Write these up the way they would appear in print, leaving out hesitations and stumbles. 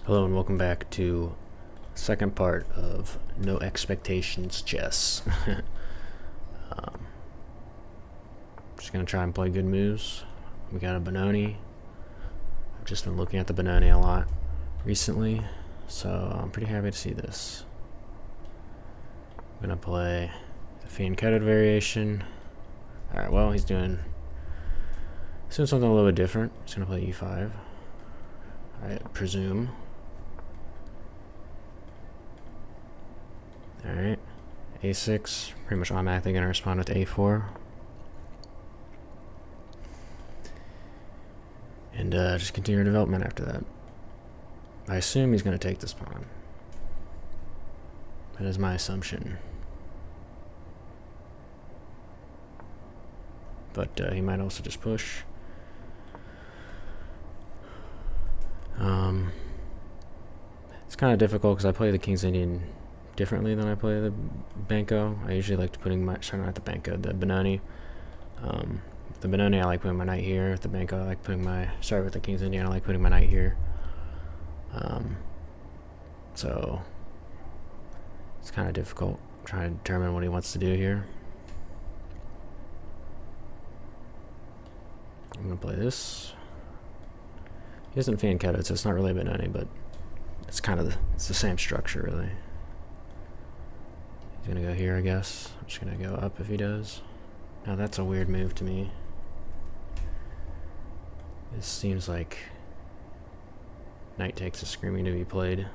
Hello and welcome back to the second part of No Expectations Chess. Just gonna try and play good moves. We got a benoni. I've just been looking at the benoni a lot recently, so I'm pretty happy to see this. I'm gonna play the fianchettoed variation. Alright, well, he's doing something a little bit different. He's gonna play e5, I presume. Alright, a6, pretty much automatically going to respond with a4. And just continue development after that. I assume he's going to take this pawn. That is my assumption. But he might also just push. It's kind of difficult because I play the King's Indian differently than I play the Banco. I usually like to not the Banco, the benoni. The benoni I like putting my knight here. With the Banco I like putting with the King's Indian I like putting my knight here. So it's kind of difficult trying to determine what he wants to do here. I'm gonna play this. He isn't fianchettoed, so it's not really a benoni, but it's kind of it's the same structure really. He's gonna go here, I guess. I'm just gonna go up if he does. Now that's a weird move to me. This seems like knight takes is screaming to be played.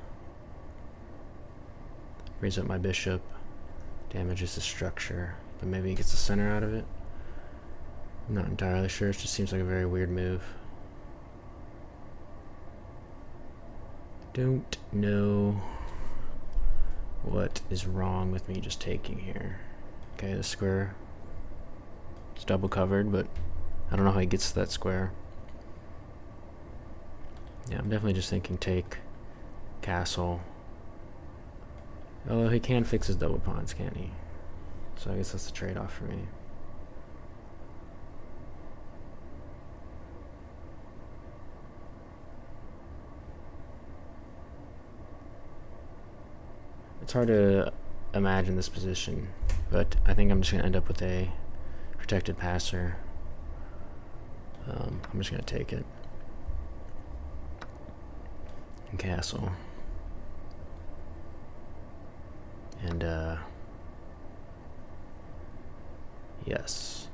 Frees up my bishop, damages the structure, but maybe he gets the center out of it. I'm not entirely sure. It just seems like a very weird move. Don't know what is wrong with me just taking here. Okay, the square is double covered, but I don't know how he gets to that square. Yeah, I'm definitely just thinking take, castle. Although he can fix his double pawns, can't he? So I guess that's the trade-off for me. It's hard to imagine this position, but I think I'm just going to end up with a protected passer. I'm just going to take it. And castle. And, yes.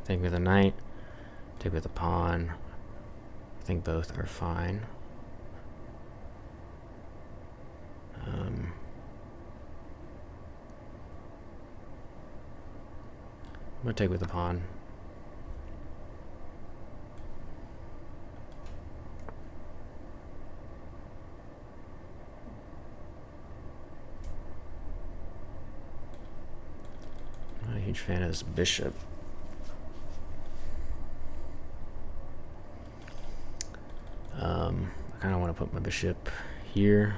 Take with a knight, take with a pawn. I think both are fine. I'm gonna take with the pawn. Not a huge fan of this bishop. I kind of want to put my bishop here.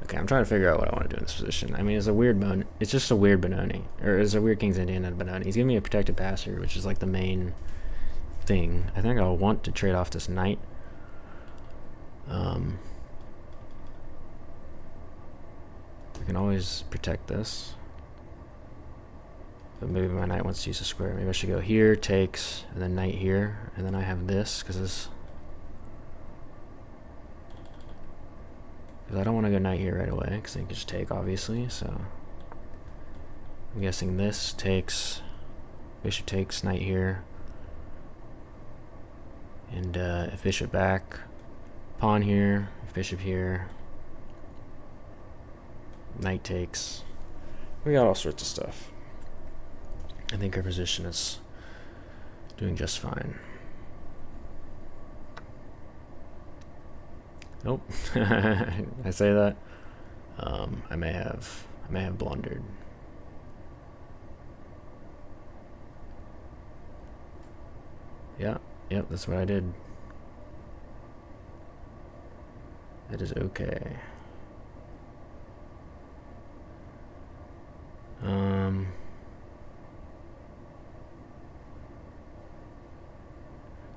Okay, I'm trying to figure out what I want to do in this position. I mean, it's just a weird benoni, or it's a weird King's Indian and a benoni. He's giving me a protected passer, which is like the main thing. I think I'll want to trade off this knight. I can always protect this, but maybe my knight wants to use a square. Maybe I should go here, takes, and then knight here, and then I have this because this. I don't want to go knight here right away because I can just take, obviously. So I'm guessing this takes, bishop takes, knight here, and if bishop back, pawn here, if bishop here, knight takes. We got all sorts of stuff. I think our position is doing just fine. Nope. I say that. I may have blundered. Yeah, yep, that's what I did. That is okay.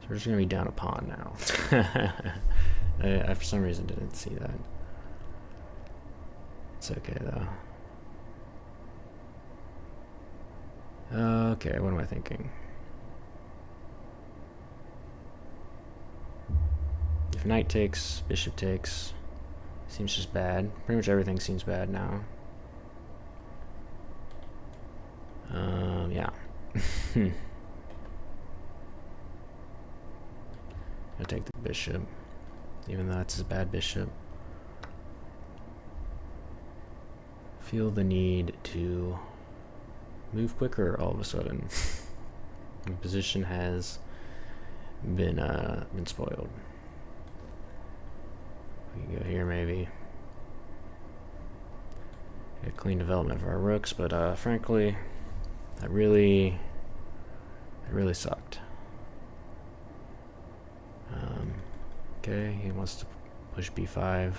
So we're just gonna be down a pawn now. I for some reason didn't see that. It's okay though. Okay, what am I thinking? If knight takes, bishop takes, seems just bad. Pretty much everything seems bad now. Yeah. I'll take the bishop, even though that's a bad bishop. Feel the need to move quicker all of a sudden. The position has been spoiled. We can go here maybe. Get clean development for our rooks, but frankly, that really sucked. Okay, he wants to push b5.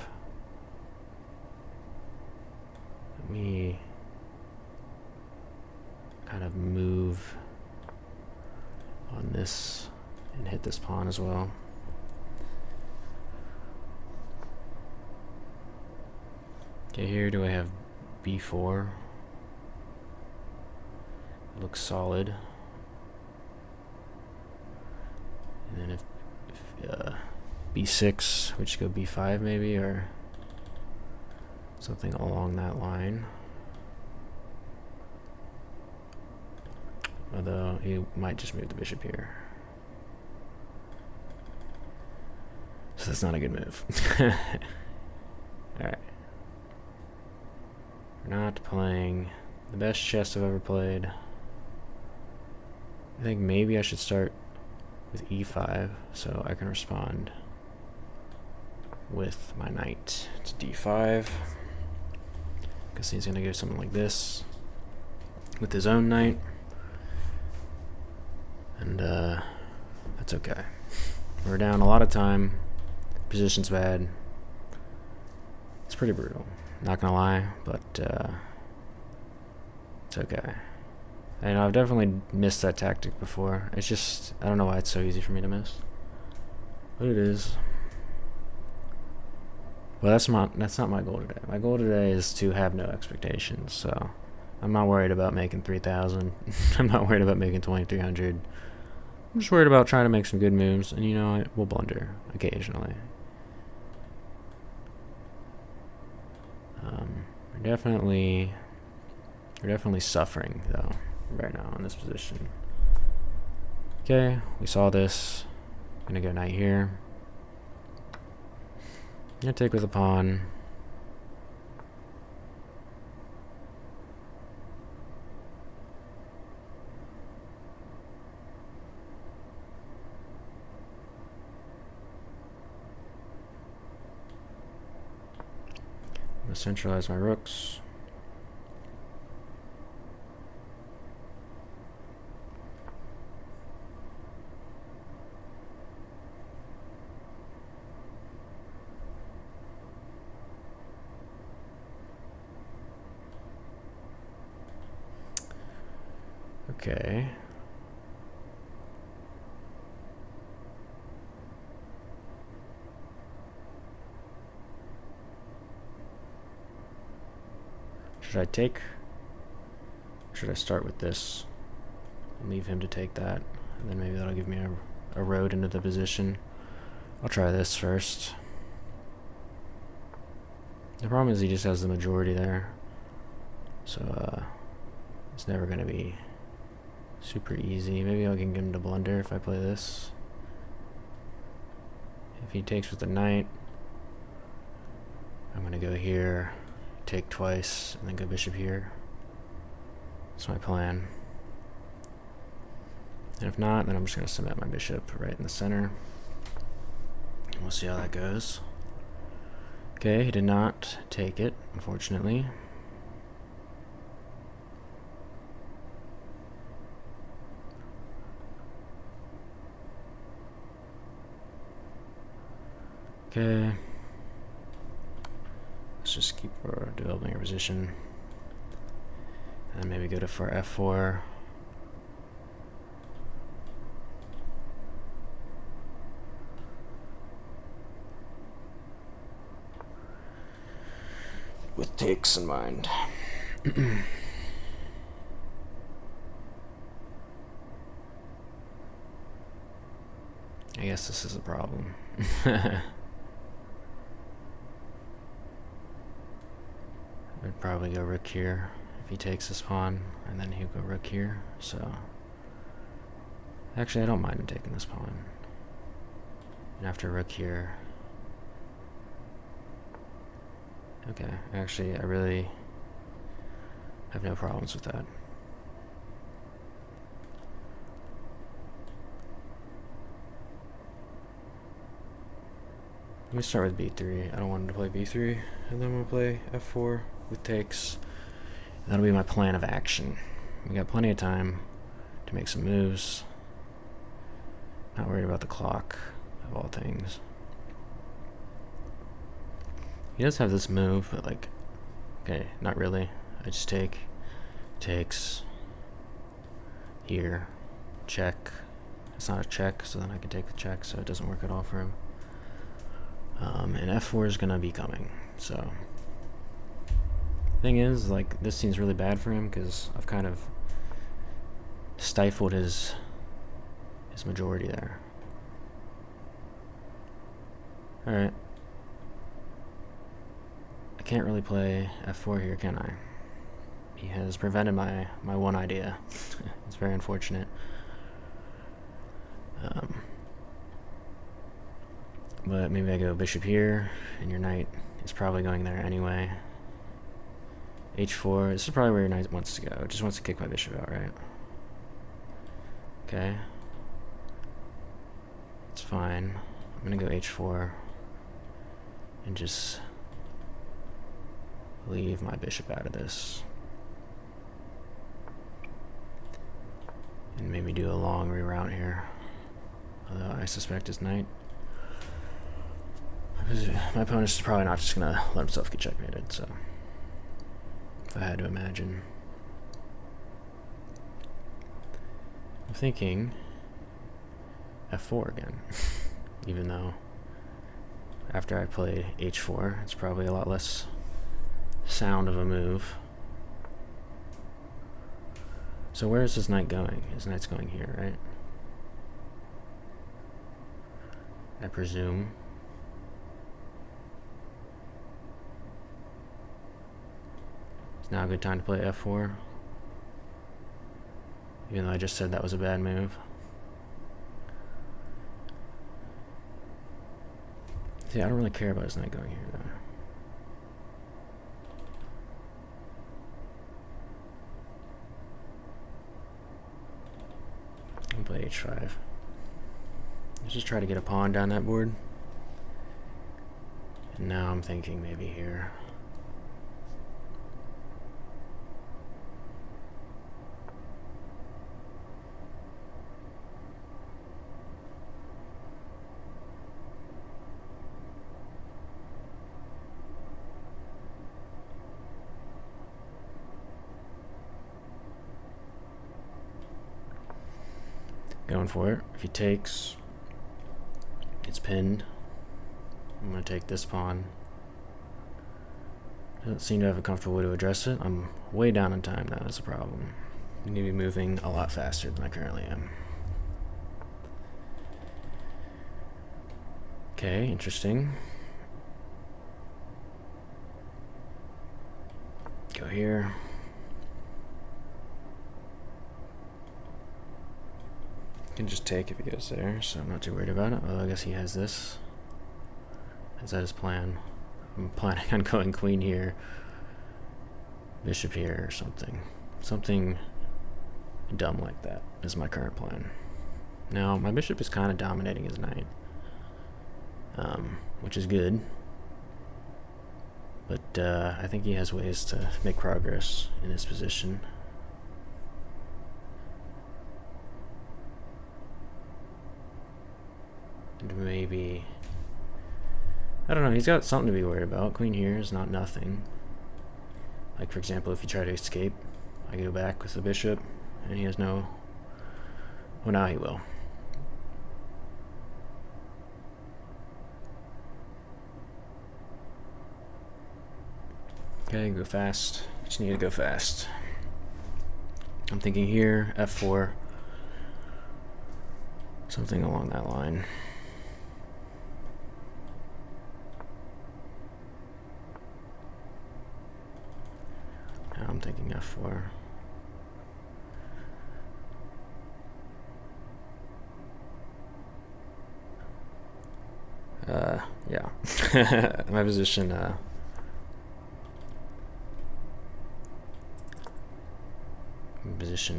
Let me kind of move on this and hit this pawn as well. Okay, here do I have b4? It looks solid. And then if b6, we should go b5 maybe, or something along that line. Although he might just move the bishop here. So that's not a good move. Alright. We're not playing the best chess I've ever played. I think maybe I should start with e5 so I can respond with my knight to d5. Because he's going to go something like this with his own knight. And that's okay. We're down a lot of time. Position's bad. It's pretty brutal. Not gonna lie, but it's okay. And I've definitely missed that tactic before. It's just, I don't know why it's so easy for me to miss. But it is. Well, that's not my goal today. My goal today is to have no expectations, so I'm not worried about making 3,000. I'm not worried about making 2,300. I'm just worried about trying to make some good moves, and you know, we'll blunder occasionally. We're definitely suffering though right now in this position. Okay, we saw this. I'm gonna go knight here. I'm gonna take with a pawn. I'm gonna centralize my rooks. Okay. Should I take? Should I start with this and leave him to take that? And then maybe that'll give me a road into the position. I'll try this first. The problem is he just has the majority there. So it's never going to be super easy. Maybe I can get him to blunder if I play this. If he takes with the knight, I'm going to go here, take twice, and then go bishop here. That's my plan. And if not, then I'm just going to cement my bishop right in the center. And we'll see how that goes. Okay, he did not take it, unfortunately. Okay. Let's just keep developing our position. And maybe go to for f4. with takes in mind. I guess this is a problem. I'd probably go rook here if he takes this pawn, and then he'll go rook here. So actually, I don't mind him taking this pawn. And after rook here, okay, actually, I really have no problems with that. Let me start with b3. I don't want him to play b3, and then we'll play f4 with takes. That'll be my plan of action. We got plenty of time to make some moves. Not worried about the clock, of all things. He does have this move, but like, okay, not really. I just takes, here, check. It's not a check, so then I can take the check, so it doesn't work at all for him. And f4 is gonna be coming, so. Thing is, like, this seems really bad for him because I've kind of stifled his majority there. Alright. I can't really play f4 here, can I? He has prevented my one idea. It's very unfortunate. But maybe I go bishop here, and your knight is probably going there anyway. h4, this is probably where your knight wants to go. It just wants to kick my bishop out, right? Okay. It's fine. I'm gonna go h4 and just leave my bishop out of this. And maybe do a long reroute here. Although I suspect his knight. My opponent's probably not just gonna let himself get checkmated, so. If I had to imagine. I'm thinking f4 again. Even though after I play h4, it's probably a lot less sound of a move. So where is his knight going? His knight's going here, right? I presume. It's now a good time to play f4. Even though I just said that was a bad move. See, I don't really care about his knight going here, though. I'm gonna play h5. Let's just try to get a pawn down that board. And now I'm thinking maybe here. Going for it. If he takes, it's pinned. I'm going to take this pawn. Doesn't seem to have a comfortable way to address it. I'm way down in time now. That's a problem. I need to be moving a lot faster than I currently am. Okay, interesting. Go here. Can just take if he goes there, so I'm not too worried about it. Well, I guess he has this. Is that his plan? I'm planning on going queen here, bishop here, or something. Something dumb like that is my current plan. Now, my bishop is kind of dominating his knight, which is good. But I think he has ways to make progress in this position. And maybe, I don't know, he's got something to be worried about. Queen here is not nothing. Like, for example, if you try to escape, I go back with the bishop, and he has no, well, now he will. Okay, go fast. Just need to go fast. I'm thinking here, f4. Something along that line. Now I'm thinking f4. Yeah. My position,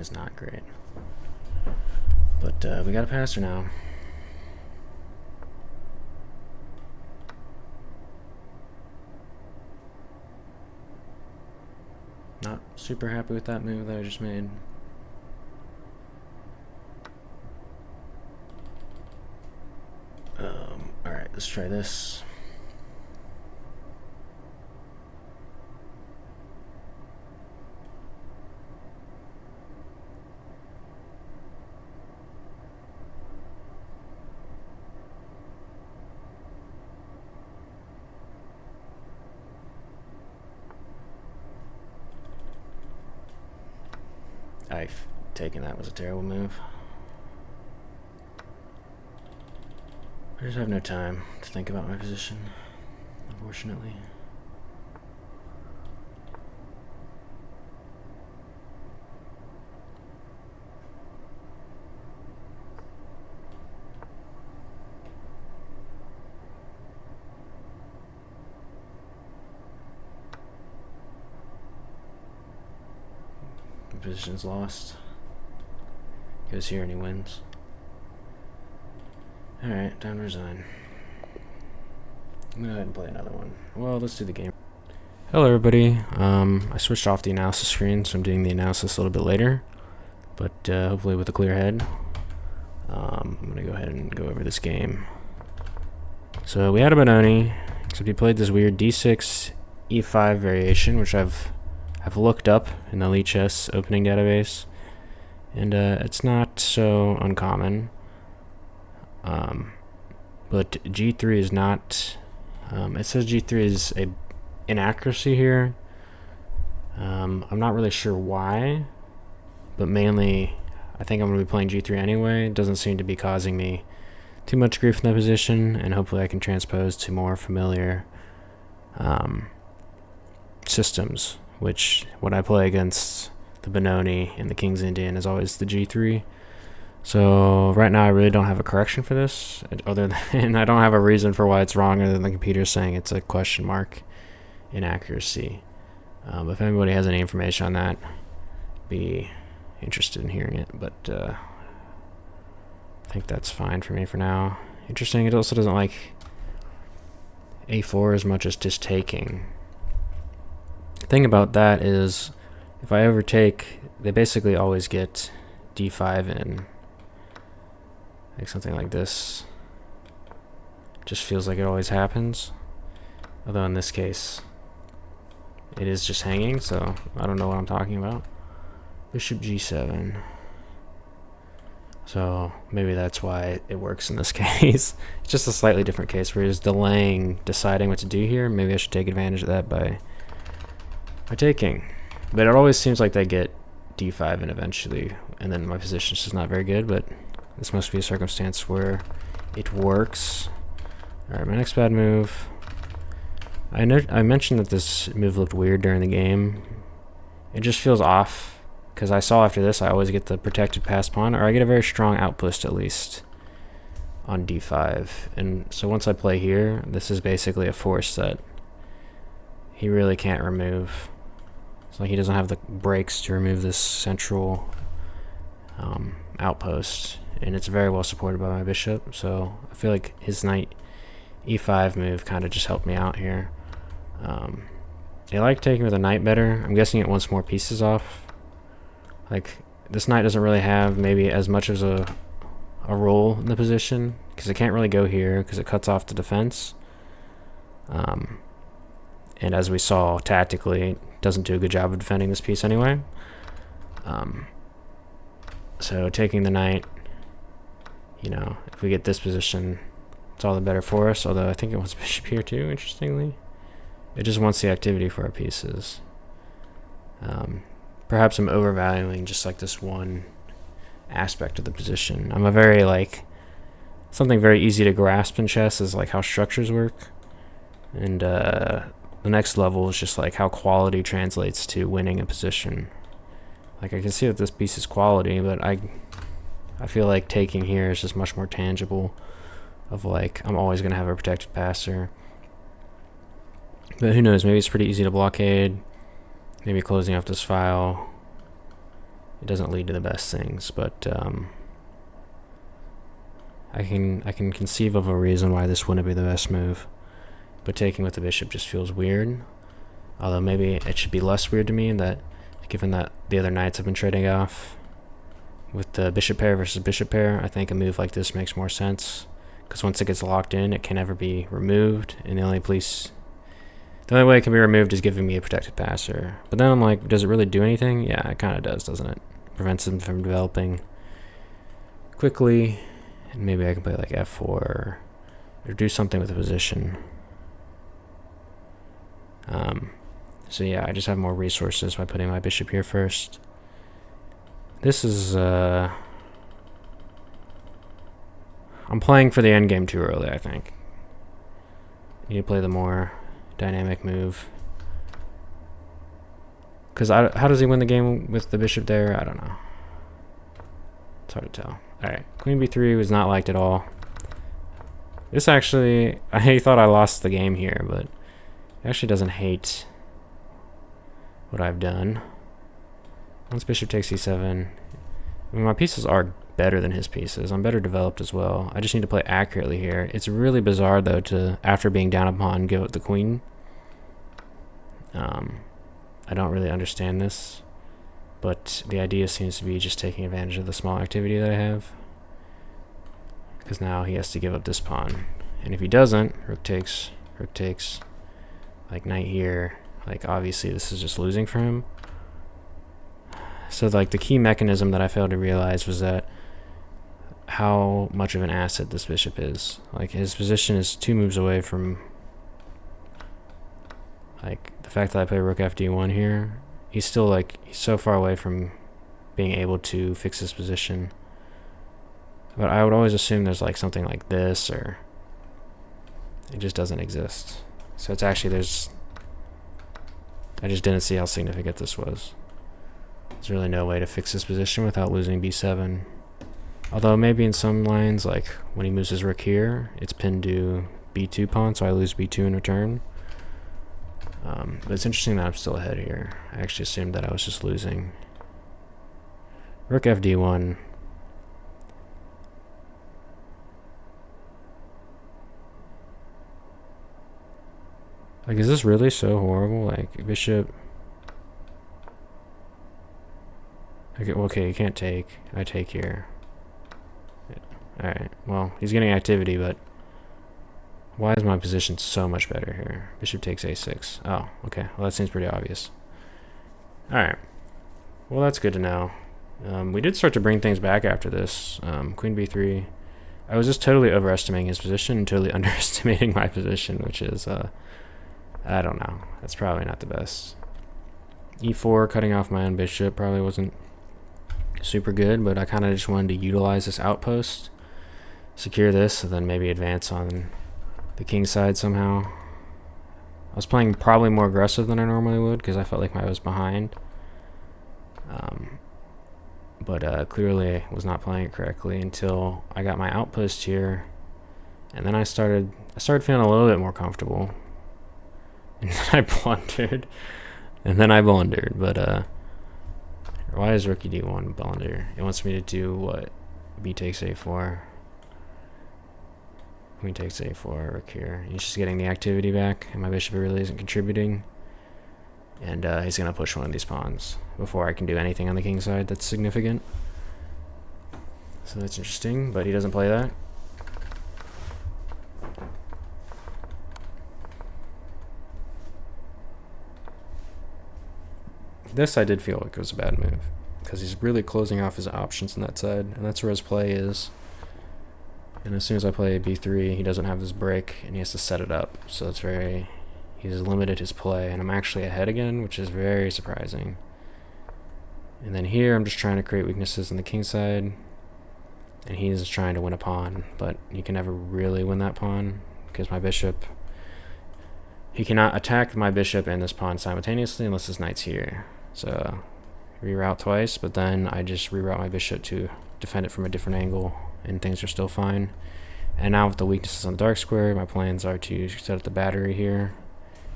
is not great. But we got a passer now. Not super happy with that move that I just made. Alright, let's try this. I've taken that was a terrible move. I just have no time to think about my position, unfortunately. My position's lost. Goes here and he wins. Alright, time to resign. I'm gonna go ahead and play another one. Well, let's do the game. Hello everybody. I switched off the analysis screen, so I'm doing the analysis a little bit later. But hopefully with a clear head. I'm gonna go ahead and go over this game. So we had a benoni, except he played this weird d6 e5 variation, which I've looked up in the Elite Chess opening database. And it's not so uncommon. But g3 is not, it says g3 is a inaccuracy here. I'm not really sure why, but mainly I think I'm going to be playing g3 anyway. It doesn't seem to be causing me too much grief in that position, and hopefully I can transpose to more familiar systems, which when I play against the benoni and the King's Indian is always the g3. So right now I really don't have a correction for this, other than I don't have a reason for why it's wrong other than the computer saying it's a question mark inaccuracy. If anybody has any information on that, be interested in hearing it, but I think that's fine for me for now. Interesting, it also doesn't like a4 as much as just taking. The thing about that is if I overtake, they basically always get d5 in. Like something like this. Just feels like it always happens. Although in this case, it is just hanging, so I don't know what I'm talking about. Bishop g7. So maybe that's why it works in this case. It's just a slightly different case where he's delaying deciding what to do here. Maybe I should take advantage of that by taking. But it always seems like they get d5 in eventually, and then my position's just not very good, but this must be a circumstance where it works. Alright, my next bad move. I mentioned that this move looked weird during the game. It just feels off, because I saw after this I always get the protected pass pawn, or I get a very strong outpost at least on d5. And so once I play here, this is basically a force that he really can't remove. It's like he doesn't have the breaks to remove this central outpost. And it's very well supported by my bishop, so I feel like his knight e5 move kind of just helped me out here. I like taking with a knight better. I'm guessing it wants more pieces off. Like, this knight doesn't really have maybe as much as a role in the position, because it can't really go here because it cuts off the defense. And as we saw tactically, it doesn't do a good job of defending this piece anyway. So taking the knight, you know, if we get this position, it's all the better for us, although I think it wants bishop here too, interestingly. It just wants the activity for our pieces. Perhaps I'm overvaluing just like this one aspect of the position. I'm a very something very easy to grasp in chess is like how structures work, and the next level is just like how quality translates to winning a position. Like I can see that this piece is quality, but I feel like taking here is just much more tangible. Of like I'm always gonna have a protected passer, but who knows? Maybe it's pretty easy to blockade. Maybe closing off this file, it doesn't lead to the best things, but I can conceive of a reason why this wouldn't be the best move. But taking with the bishop just feels weird. Although maybe it should be less weird to me that, given that the other knights have been trading off with the bishop pair versus bishop pair, I think a move like this makes more sense. Because once it gets locked in, it can never be removed, and the only way it can be removed is giving me a protected passer. But then I'm like, does it really do anything? Yeah, it kind of does, doesn't it? Prevents them from developing quickly, and maybe I can play like f4 or do something with the position. So yeah, I just have more resources by putting my bishop here first. This is I'm playing for the endgame too early, I think. Need to play the more dynamic move. Because how does he win the game with the bishop there? I don't know. It's hard to tell. Alright, queen b3 was not liked at all. This actually, I thought I lost the game here, but it actually doesn't hate what I've done. Once bishop takes e7, I mean, my pieces are better than his pieces. I'm better developed as well. I just need to play accurately here. It's really bizarre, though, to, after being down a pawn, give up the queen. I don't really understand this, but the idea seems to be just taking advantage of the small activity that I have. Because now he has to give up this pawn. And if he doesn't, rook takes, like knight here. Like, obviously, this is just losing for him. So, like, the key mechanism that I failed to realize was that how much of an asset this bishop is. Like, his position is 2 moves away from, like, the fact that I play rook fd1 here. He's still, like, he's so far away from being able to fix his position. But I would always assume there's, like, something like this, or it just doesn't exist. So it's actually, I just didn't see how significant this was. There's really no way to fix this position without losing b7. Although maybe in some lines, like when he moves his rook here, it's pinned to b2 pawn, so I lose b2 in return. But it's interesting that I'm still ahead here. I actually assumed that I was just losing. Rook fd1. Like, is this really so horrible? Like, bishop... Okay, you can't take. I take here. Yeah. Alright, well, he's getting activity, but why is my position so much better here? Bishop takes a6. Oh, okay. Well, that seems pretty obvious. Alright. Well, that's good to know. We did start to bring things back after this. Queen b3. I was just totally overestimating his position and totally underestimating my position, which is, I don't know. That's probably not the best. e4, cutting off my own bishop, probably wasn't super good, but I kind of just wanted to utilize this outpost, secure this, and then maybe advance on the king side somehow. I was playing probably more aggressive than I normally would because I felt like I was behind, but clearly I was not playing it correctly until I got my outpost here, and then I started feeling a little bit more comfortable, and then I blundered. But why is rook d1 blunder? It wants me to do what? B takes a4. Queen takes a4, rook here. He's just getting the activity back, and my bishop really isn't contributing. And he's going to push one of these pawns before I can do anything on the king side that's significant. So that's interesting, but he doesn't play that. This I did feel like it was a bad move, because he's really closing off his options on that side, and that's where his play is. And as soon as I play b3, he doesn't have this break, and he has to set it up, so it's very He's limited his play, and I'm actually ahead again, which is very surprising. And then here, I'm just trying to create weaknesses on the king side, and he's trying to win a pawn, but he can never really win that pawn because my bishop, he cannot attack my bishop and this pawn simultaneously unless his knight's here. So reroute twice, but then I just reroute my bishop to defend it from a different angle, and things are still fine. And now with the weaknesses on the dark square, my plans are to set up the battery here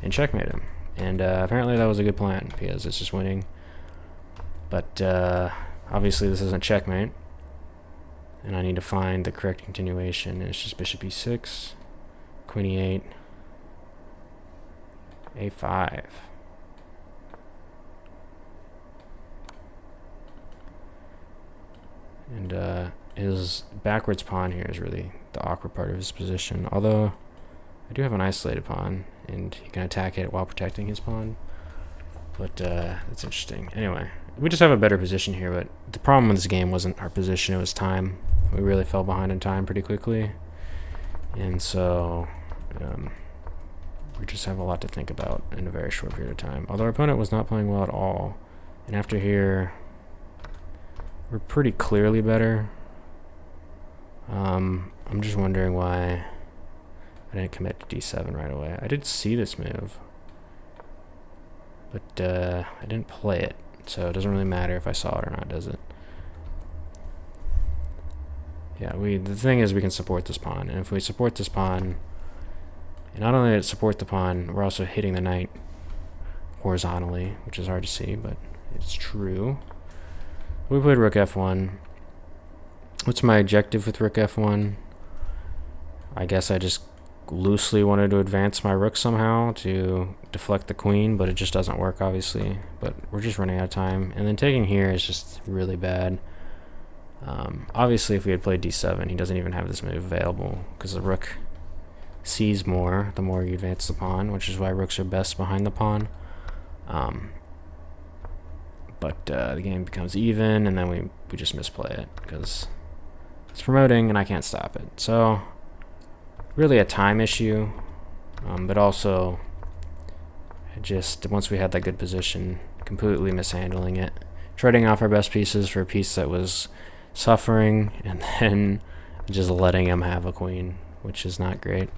and checkmate him. And apparently that was a good plan because it's just winning. But obviously this isn't checkmate, and I need to find the correct continuation. And it's just bishop e6, queen e8, a5. And his backwards pawn here is really the awkward part of his position. Although I do have an isolated pawn, and he can attack it while protecting his pawn. But that's interesting. Anyway, we just have a better position here, but the problem with this game wasn't our position, it was time. We really fell behind in time pretty quickly. And so we just have a lot to think about in a very short period of time. Although our opponent was not playing well at all. And after here, we're pretty clearly better. I'm just wondering why I didn't commit to d7 right away. I did see this move, but I didn't play it, so it doesn't really matter if I saw it or not, does it? Yeah, the thing is we can support this pawn, and if we support this pawn, and not only did it support the pawn, we're also hitting the knight horizontally, which is hard to see, but it's true. We played rook f1. What's my objective with rook f1? I guess I just loosely wanted to advance my rook somehow to deflect the queen, but it just doesn't work, obviously. But we're just running out of time. And then taking here is just really bad. Obviously, if we had played d7, he doesn't even have this move available because the rook sees more the more you advance the pawn, which is why rooks are best behind the pawn. But the game becomes even, and then we just misplay it because it's promoting and I can't stop it. So really a time issue, but also just once we had that good position, completely mishandling it, trading off our best pieces for a piece that was suffering, and then just letting him have a queen, which is not great.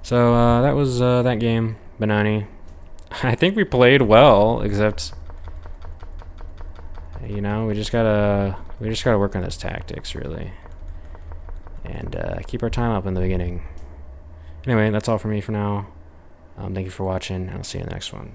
So that was that game, Benoni. I think we played well, except you know we just gotta work on those tactics really, and keep our time up in the beginning. Anyway, that's all for me for now. Thank you for watching, and I'll see you in the next one.